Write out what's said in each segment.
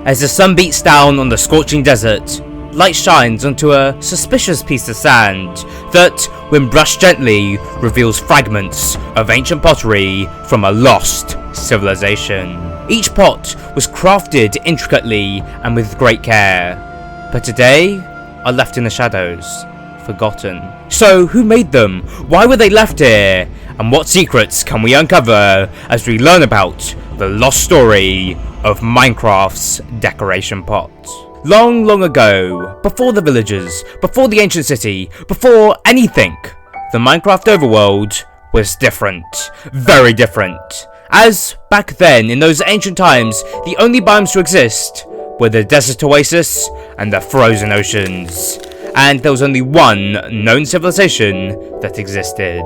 As the sun beats down on the scorching desert, light shines onto a suspicious piece of sand that, when brushed gently, reveals fragments of ancient pottery from a lost civilization. Each pot was crafted intricately and with great care, but today are left in the shadows, forgotten. So who made them? Why were they left here? And what secrets can we uncover as we learn about the lost story of Minecraft's decoration pot? Long, long ago, before the villagers, before the ancient city, before anything, the Minecraft overworld was different. Very different. As, back then, in those ancient times, the only biomes to exist were the desert oasis and the frozen oceans. And there was only one known civilization that existed.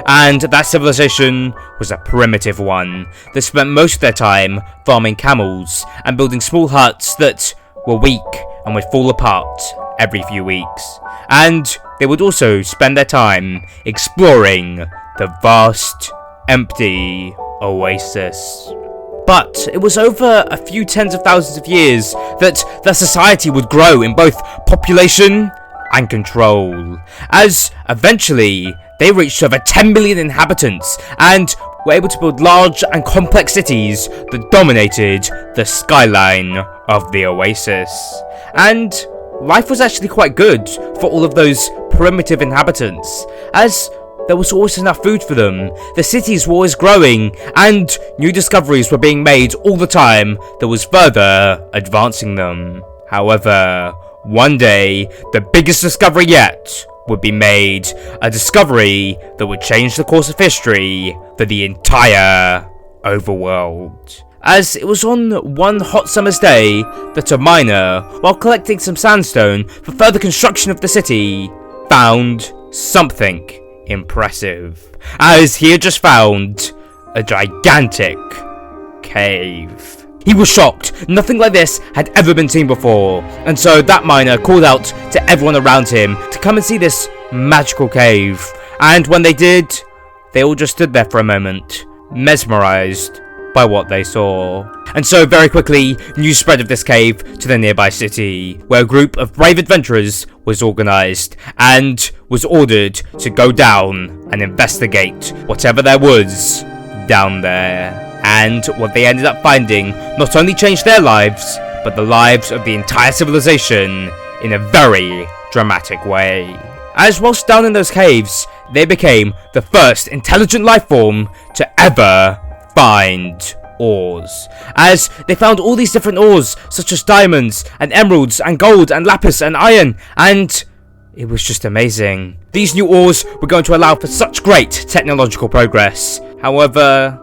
And that civilization was a primitive one that spent most of their time farming camels and building small huts that were weak and would fall apart every few weeks. And they would also spend their time exploring the vast, empty oasis. But it was over a few tens of thousands of years that their society would grow in both population and control, as eventually they reached over 10 million inhabitants and were able to build large and complex cities that dominated the skyline of the oasis. And life was actually quite good for all of those primitive inhabitants, as there was always enough food for them, the cities were always growing, and new discoveries were being made all the time that was further advancing them. However, one day, the biggest discovery yet would be made, a discovery that would change the course of history for the entire overworld. As it was on one hot summer's day that a miner, while collecting some sandstone for further construction of the city, found something impressive, as he had just found a gigantic cave. He was shocked. Nothing like this had ever been seen before, and so that miner called out to everyone around him to come and see this magical cave. And when they did, they all just stood there for a moment, mesmerized by what they saw. And so very quickly, news spread of this cave to the nearby city, where a group of brave adventurers was organized and was ordered to go down and investigate whatever there was down there. And what they ended up finding not only changed their lives, but the lives of the entire civilization in a very dramatic way. As whilst down in those caves, they became the first intelligent life form to ever find ores, as they found all these different ores such as diamonds and emeralds and gold and lapis and iron, and it was just amazing. These new ores were going to allow for such great technological progress. However,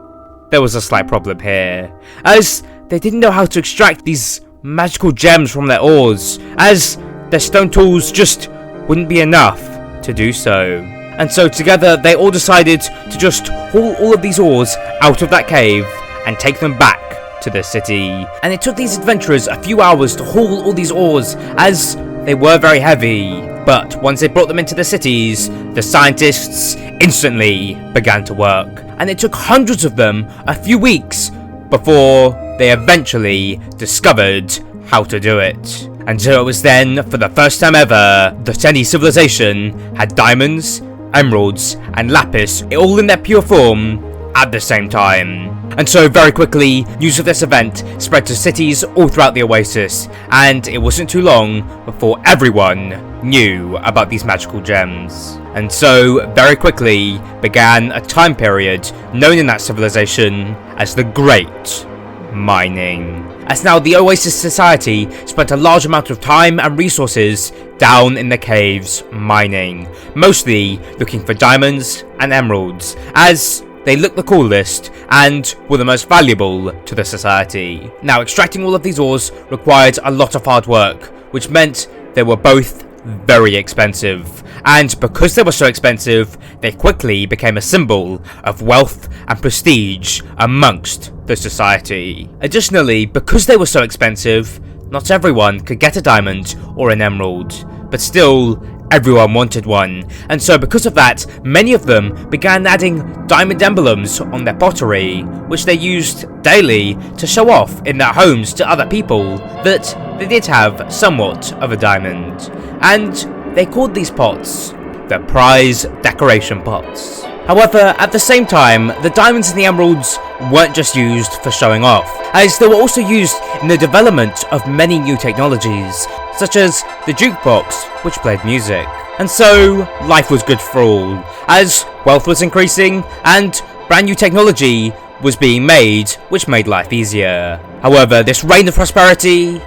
there was a slight problem here, as they didn't know how to extract these magical gems from their ores, as their stone tools just wouldn't be enough to do so. And so together they all decided to just haul all of these ores out of that cave and take them back to the city. And it took these adventurers a few hours to haul all these ores, as they were very heavy. But once they brought them into the cities, the scientists instantly began to work. And it took hundreds of them a few weeks before they eventually discovered how to do it. And so it was then, for the first time ever, that any civilization had diamonds, emeralds, and lapis all in their pure form at the same time. And so very quickly, news of this event spread to cities all throughout the oasis, and it wasn't too long before everyone knew about these magical gems. And so very quickly began a time period known in that civilization as the Great Mining. As now the Oasis Society spent a large amount of time and resources down in the caves mining, mostly looking for diamonds and emeralds, as they looked the coolest and were the most valuable to the society. Now, extracting all of these ores required a lot of hard work, which meant they were both very expensive, and because they were so expensive, they quickly became a symbol of wealth and prestige amongst the society. Additionally, because they were so expensive, not everyone could get a diamond or an emerald, but still, everyone wanted one, and so because of that, many of them began adding diamond emblems on their pottery, which they used daily to show off in their homes to other people that they did have somewhat of a diamond, and they called these pots the prize decoration pots. However, at the same time, the diamonds and the emeralds weren't just used for showing off, as they were also used in the development of many new technologies, such as the jukebox, which played music. And so, life was good for all, as wealth was increasing and brand new technology was being made, which made life easier. However, this reign of prosperity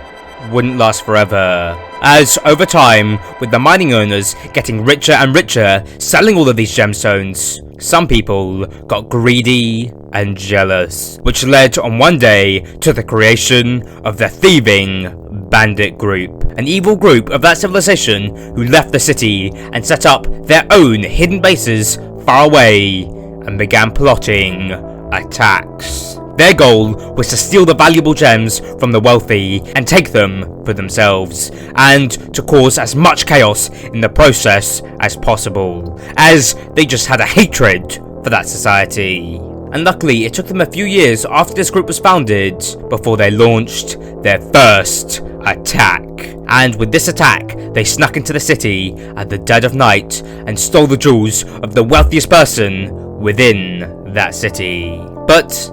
wouldn't last forever, as over time, with the mining owners getting richer and richer, selling all of these gemstones, some people got greedy and jealous, which led on one day to the creation of the Thieving Bandit Group, an evil group of that civilization who left the city and set up their own hidden bases far away and began plotting attacks. Their goal was to steal the valuable gems from the wealthy and take them for themselves, and to cause as much chaos in the process as possible, as they just had a hatred for that society. And luckily, it took them a few years after this group was founded before they launched their first attack. And with this attack, they snuck into the city at the dead of night and stole the jewels of the wealthiest person within that city. But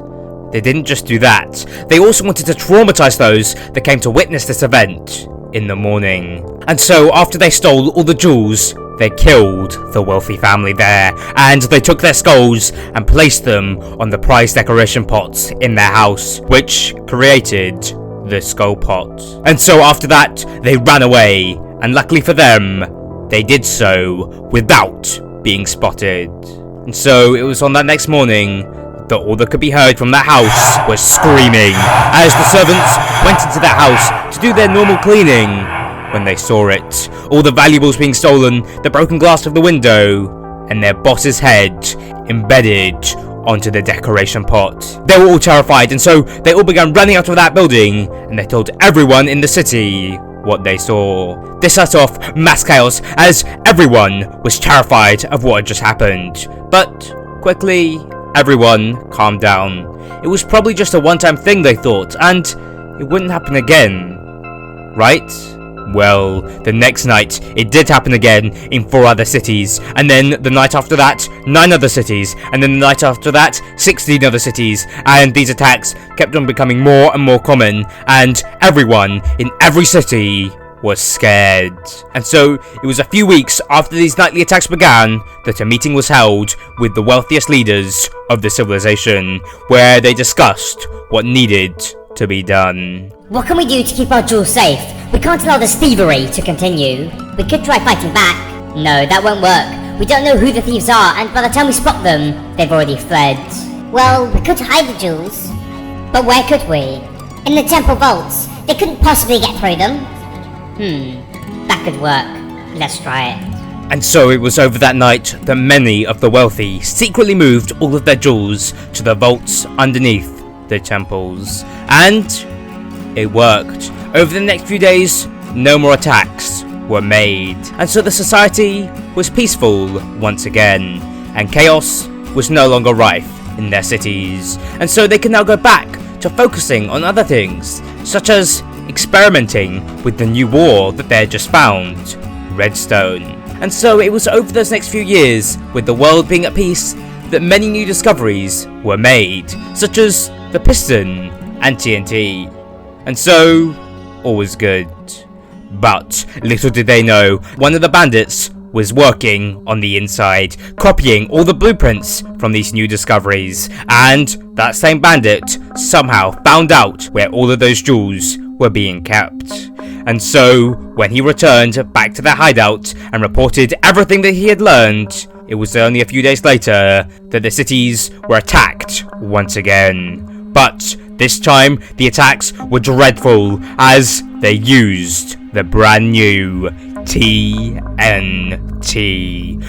they didn't just do that, they also wanted to traumatize those that came to witness this event in the morning. And so after they stole all the jewels, they killed the wealthy family there, and they took their skulls and placed them on the prize decoration pots in their house, which created the skull pot. And so after that, they ran away, and luckily for them, they did so without being spotted. And so it was on that next morning that all that could be heard from that house was screaming, as the servants went into their house to do their normal cleaning. When they saw it, all the valuables being stolen, the broken glass of the window, and their boss's head embedded onto the decoration pot. They were all terrified, and so they all began running out of that building, and they told everyone in the city what they saw. This set off mass chaos, as everyone was terrified of what had just happened. But quickly, everyone calmed down. It was probably just a one-time thing, they thought, and it wouldn't happen again, right? Well, the next night, it did happen again in 4 other cities, and then the night after that, 9 other cities, and then the night after that, 16 other cities, and these attacks kept on becoming more and more common, and everyone in every city was scared. And so, it was a few weeks after these nightly attacks began that a meeting was held with the wealthiest leaders of the civilization, where they discussed what needed to be done. What can we do to keep our jewels safe? We can't allow this thievery to continue. We could try fighting back. No, that won't work. We don't know who the thieves are, and by the time we spot them, they've already fled. Well, we could hide the jewels. But where could we? In the temple vaults. They couldn't possibly get through them. That could work. Let's try it. And so it was over that night that many of the wealthy secretly moved all of their jewels to the vaults underneath the temples. And it worked. Over the next few days, no more attacks were made. And so the society was peaceful once again, and chaos was no longer rife in their cities. And so they can now go back to focusing on other things, such as experimenting with the new war that they had just found, Redstone. And so it was over those next few years, with the world being at peace, that many new discoveries were made, such as the piston and TNT. And so, all was good. But little did they know, one of the bandits was working on the inside, copying all the blueprints from these new discoveries, and that same bandit somehow found out where all of those jewels were being kept. And so, when he returned back to their hideout and reported everything that he had learned, it was only a few days later that the cities were attacked once again. But this time, the attacks were dreadful, as they used the brand new TNT,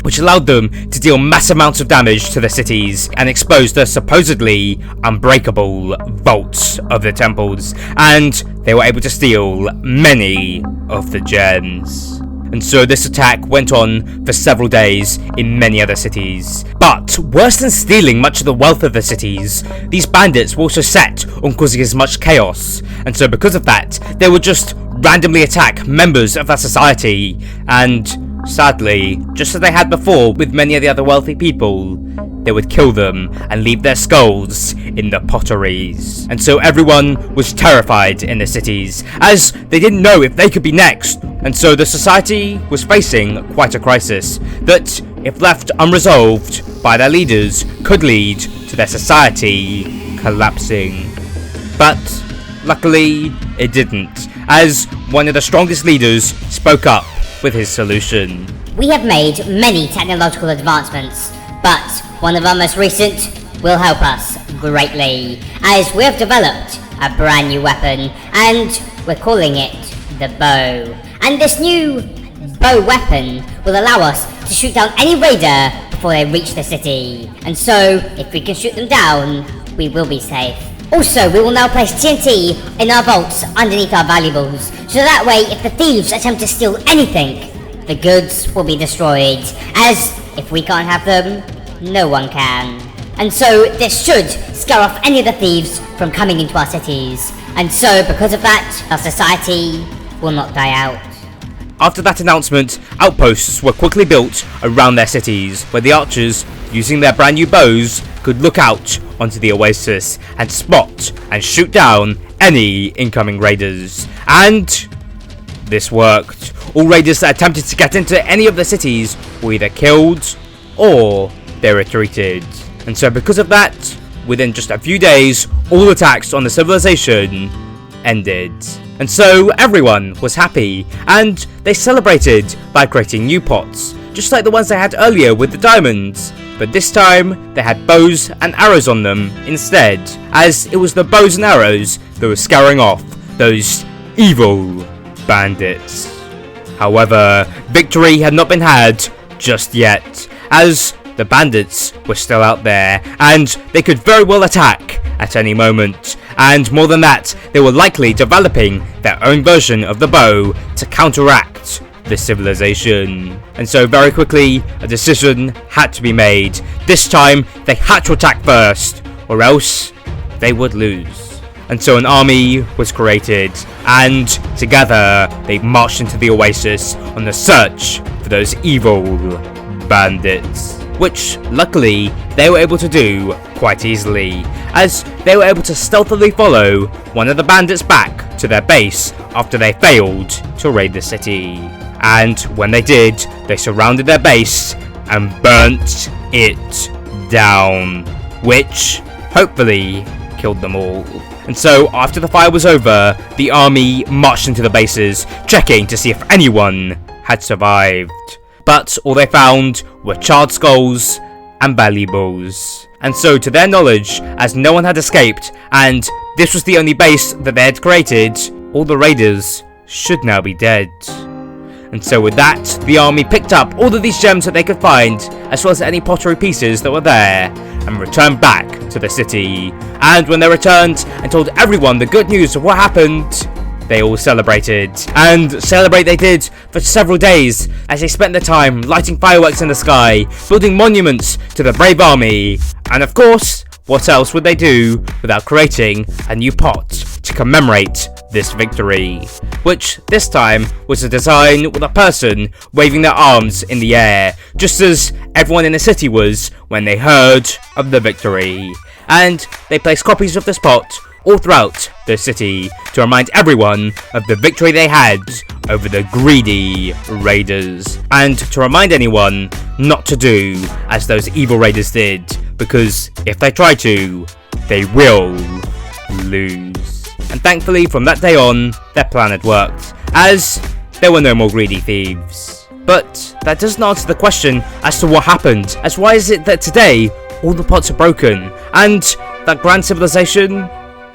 which allowed them to deal mass amounts of damage to the cities and expose the supposedly unbreakable vaults of the temples, and they were able to steal many of the gems. And so this attack went on for several days in many other cities. But worse than stealing much of the wealth of the cities, these bandits were also set on causing as much chaos. And so because of that, they would just randomly attack members of that society. And sadly, just as they had before with many of the other wealthy people, they would kill them and leave their skulls in the potteries. And so everyone was terrified in the cities, as they didn't know if they could be next. And so the society was facing quite a crisis that, if left unresolved by their leaders, could lead to their society collapsing. But luckily, it didn't, as one of the strongest leaders spoke up with his solution. We have made many technological advancements, but one of our most recent will help us greatly, as we have developed a brand new weapon, and we're calling it the bow. And this new bow weapon will allow us to shoot down any raider before they reach the city. And so, if we can shoot them down, we will be safe. Also, we will now place TNT in our vaults underneath our valuables, so that way if the thieves attempt to steal anything, the goods will be destroyed, as if we can't have them, no one can. And so this should scare off any of the thieves from coming into our cities. And so because of that, our society will not die out. After that announcement, outposts were quickly built around their cities, where the archers, using their brand new bows, could look out onto the oasis and spot and shoot down any incoming raiders. And this worked. All raiders that attempted to get into any of the cities were either killed or they retreated. And so because of that, within just a few days, all attacks on the civilization ended. And so everyone was happy, and they celebrated by creating new pots, just like the ones they had earlier with the diamonds. But this time, they had bows and arrows on them instead, as it was the bows and arrows that were scaring off those evil bandits. However, victory had not been had just yet, as the bandits were still out there, and they could very well attack at any moment. And more than that, they were likely developing their own version of the bow to counteract the civilization. And so very quickly, a decision had to be made. This time, they had to attack first, or else they would lose. And so an army was created, and together they marched into the oasis on the search for those evil bandits, which luckily they were able to do quite easily, as they were able to stealthily follow one of the bandits back to their base after they failed to raid the city. And when they did, they surrounded their base and burnt it down, which hopefully killed them all. And so after the fire was over, the army marched into the bases, checking to see if anyone had survived. But all they found were charred skulls and valuables. And so to their knowledge, as no one had escaped, and this was the only base that they had created, all the raiders should now be dead. And so with that, the army picked up all of these gems that they could find, as well as any pottery pieces that were there, and returned back to the city. And when they returned and told everyone the good news of what happened, they all celebrated. And celebrate they did for several days, as they spent their time lighting fireworks in the sky, building monuments to the brave army. And of course, what else would they do without creating a new pot to commemorate this victory, which this time was a design with a person waving their arms in the air, just as everyone in the city was when they heard of the victory. And they placed copies of this pot all throughout the city to remind everyone of the victory they had over the greedy raiders, and to remind anyone not to do as those evil raiders did, because if they try to, they will lose. And thankfully from that day on, their plan had worked, as there were no more greedy thieves. But that doesn't answer the question as to what happened, as why is it that today all the pots are broken and that grand civilization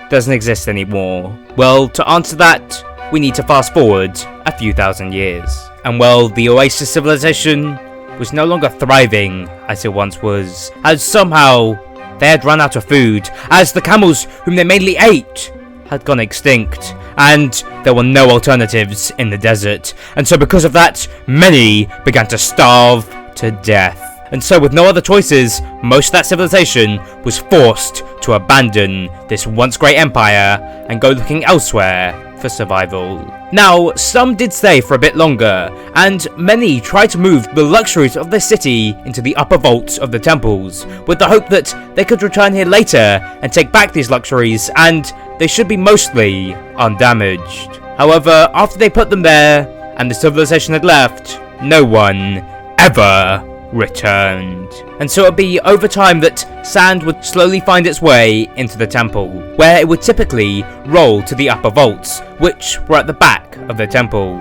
doesn't exist anymore? Well, to answer that, we need to fast forward a few thousand years. And well, the Oasis civilization was no longer thriving as it once was, as somehow they had run out of food, as the camels whom they mainly ate had gone extinct, and there were no alternatives in the desert, and so because of that, many began to starve to death. And so with no other choices, most of that civilization was forced to abandon this once great empire and go looking elsewhere for survival. Now, some did stay for a bit longer, and many tried to move the luxuries of the city into the upper vaults of the temples, with the hope that they could return here later and take back these luxuries, and they should be mostly undamaged. However, after they put them there, and the civilization had left, no one ever returned. And so it'd be over time that sand would slowly find its way into the temple, where it would typically roll to the upper vaults, which were at the back of the temple,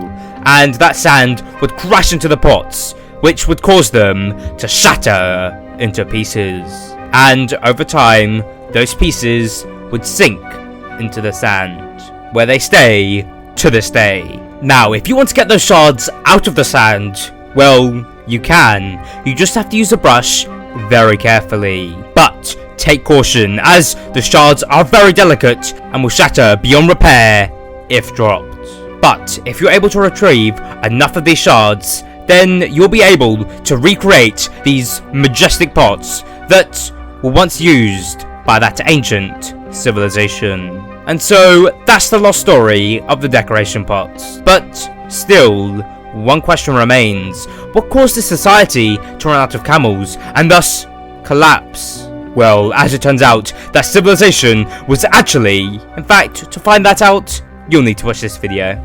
and that sand would crash into the pots, which would cause them to shatter into pieces. And over time, those pieces would sink into the sand, where they stay to this day. Now, if you want to get those shards out of the sand, well, you can. You just have to use a brush very carefully. But take caution, as the shards are very delicate and will shatter beyond repair if dropped. But if you're able to retrieve enough of these shards, then you'll be able to recreate these majestic pots that were once used by that ancient civilization. And so that's the lost story of the decoration pots. But still, one question remains. What caused this society to run out of camels and thus collapse? Well, as it turns out, that civilization was actually, in fact, to find that out, you'll need to watch this video.